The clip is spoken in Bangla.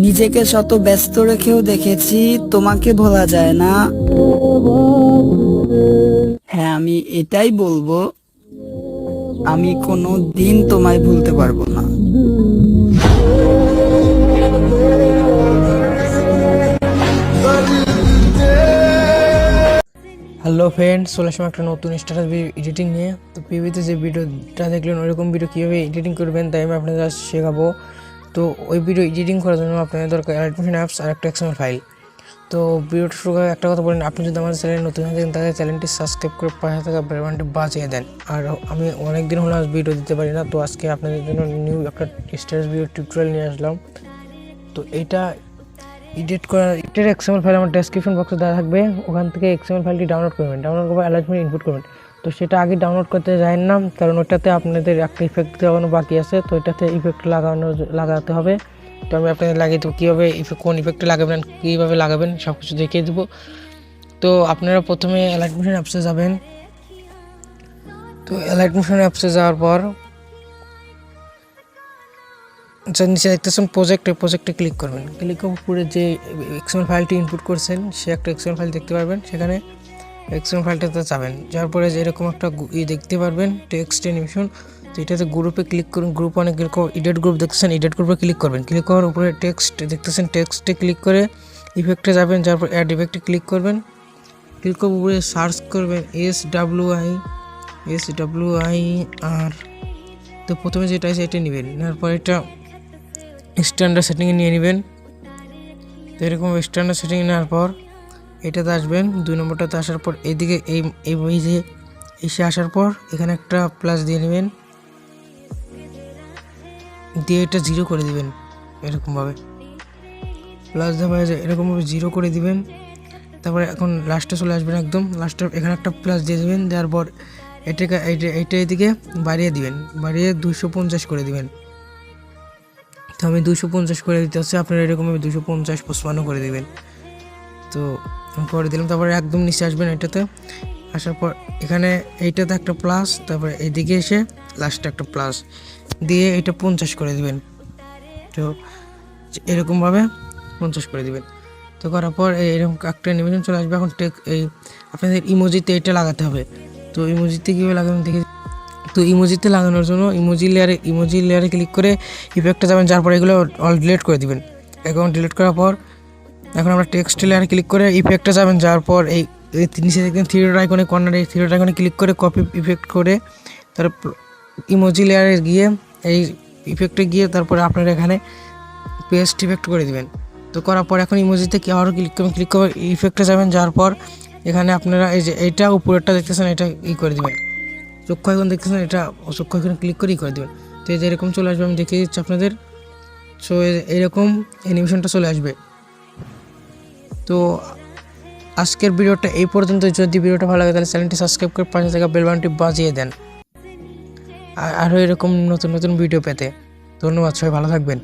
নিজেকে শত ব্যস্ত রেখেও দেখেছি তোমাকে ভোলা যায় না। হ্যাঁ, আমি এটাই বলবো, আমি কোনো দিন তোমায় ভুলতে পারবো না। হ্যালো ফ্রেন্ডস, চলে আসলাম একটা নতুন স্ট্যাটাস এডিটিং নিয়ে। তো পিভিতে যে ভিডিওটা দেখলেন ওইরকম ভিডিও কীভাবে এডিটিং করবেন তাই আমি আপনাদের শেখাবো। তো ওই ভিডিও এডিটিং করার জন্য আপনাদের দরকার অ্যালাইট মোশন অ্যাপস আর একটা XML ফাইল। তো ভিডিওটা শুরু করে একটা কথা বলেন, আপনি যদি আমাদের চ্যানেলে নতুন হয়ে থাকেন তাহলে চ্যানেলটি সাবস্ক্রাইব করে পাশে থাকা বেল বাটনটি বাজিয়ে দেন। আর আমি অনেক দিন হলো আজ ভিডিও দিতে পারি না, তো আজকে আপনাদের জন্য নিউ একটা স্ট্যাটাস ভিডিও টিউটোরিয়াল নিয়ে আসলাম। তো এইটা এটার XML ফাইল আমার ডেসক্রিপশন বক্সে দেওয়া থাকবে, ওখান থেকে XML ফাইলটি ডাউনলোড করবেন। ডাউনলোড করে অ্যালাইট মোশন ইনপুট করবেন। তো সেটা আগে ডাউনলোড করতে যায় না, কারণ ওটাতে আপনাদের একটা ইফেক্ট দেওয়ানো বাকি আছে, তো এটাতে ইফেক্ট লাগাতে হবে। তো আমি আপনাদের লাগিয়ে দেবো কীভাবে কোন ইফেক্টে লাগাবেন, কীভাবে লাগাবেন সব কিছু দেখিয়ে দেবো। তো আপনারা প্রথমে অ্যালাইট মোশন অ্যাপসে যাবেন। তো অ্যালাইট মোশন অ্যাপসে যাওয়ার পর নিচে দেখতেছেন প্রজেক্টে ক্লিক করবেন। ক্লিক করার পরে যে XML ফাইলটি ইনপুট করছেন সে একটা XML ফাইল দেখতে পারবেন। সেখানে XML ফাইলটাতে যাবেন, যার পরে যে এরকম একটা দেখতে পারবেন টেক্সট অ্যানিমেশন। তো এটাতে গ্রুপে ক্লিক করুন। গ্রুপ অনেক এরকম এডিট গ্রুপ দেখতেছেন, এডিট গ্রুপে ক্লিক করবেন। ক্লিক করার উপরে টেক্সট দেখতেছেন, টেক্সটে ক্লিক করে ইফেক্টে যাবেন, যার পর অ্যাড ইফেক্টে ক্লিক করবেন। ক্লিক করার উপরে সার্চ করবেন SHOHAG। তো প্রথমে যেটা আছে এটা নেবেন, নেওয়ার পর এটা স্ট্যান্ডার্ড সেটিংয়ে নিয়ে নেবেন। তো এরকম স্ট্যান্ডার্ড সেটিংয়ে নেওয়ার পর এটাতে আসবেন। 2 নম্বরটাতে আসার পর এইদিকে এই যে এসে আসার পর এখানে একটা প্লাস দিয়ে নেবেন, দিয়ে এটা 0 করে দিবেন। এরকমভাবে প্লাস দেওয়া যায়, এরকমভাবে 0 করে দিবেন। তারপরে এখন লাস্টে চলে আসবেন, একদম লাস্টে এখানে একটা প্লাস দিয়ে দেবেন। দেওয়ার পর এইটা এদিকে বাড়িয়ে দিবেন, বাড়িয়ে 250 করে দিবেন। তো আমি 250 করে দিতে হচ্ছে, আপনারা এরকমভাবে 250 55 করে দেবেন। তো করে দিলাম। তারপরে একদম নিচে আসবেন, এটাতে আসার পর এখানে এইটাতে একটা প্লাস, তারপরে এইদিকে এসে লাস্টে একটা প্লাস দিয়ে এটা 50 করে দিবেন। তো এরকমভাবে 50 করে দিবেন। তো করার পর এরকম একটা অ্যানিমেশন চলে আসবে। এখন এই আপনাদের ইমোজিতে এটা লাগাতে হবে। তো ইমোজিতে কীভাবে লাগাবেন দেখে। তো ইমোজিতে লাগানোর জন্য ইমোজি লেয়ারে ক্লিক করে ইফেক্টে যাবেন, যার পর এগুলো অল ডিলিট করে দিবেন। এখন ডিলিট করার পর এখন আমরা টেক্সট লেয়ারে ক্লিক করে ইফেক্টে যাবেন, যার পর এই নিচে দেখবেন থ্রি ডট আইকনে কর্নারে, এই থ্রি ডট আইকনে ক্লিক করে কপি ইফেক্ট করে তারপর ইমোজি লেয়ারে গিয়ে এই ইফেক্টে গিয়ে তারপরে আপনারা এখানে পেস্ট ইফেক্ট করে দিবেন। তো করার পর এখন ইমোজিতে আরও ক্লিক করে ইফেক্টে যাবেন, যার পর এখানে আপনারা এই যে এইটা উপরেরটা দেখতেছেন এটা করে দিবেন। চক্ষু আইকন দেখতেছেন, এটা চক্ষু আইকনে ক্লিক করেই করে দেবেন। তো এই যে এরকম চলে আসবে, আমি দেখিয়ে দিচ্ছি আপনাদের। সো এরকম অ্যানিমেশনটা চলে আসবে। তো আজকের ভিডিওটা এই পর্যন্ত। যদি ভিডিওটা ভালো লাগে তাহলে চ্যানেলটি সাবস্ক্রাইব করে পাশে থাকা বেল বাটনটি বাজিয়ে দেন আরও এরকম নতুন ভিডিও পেতে। ধন্যবাদ, সবাই ভালো থাকবেন।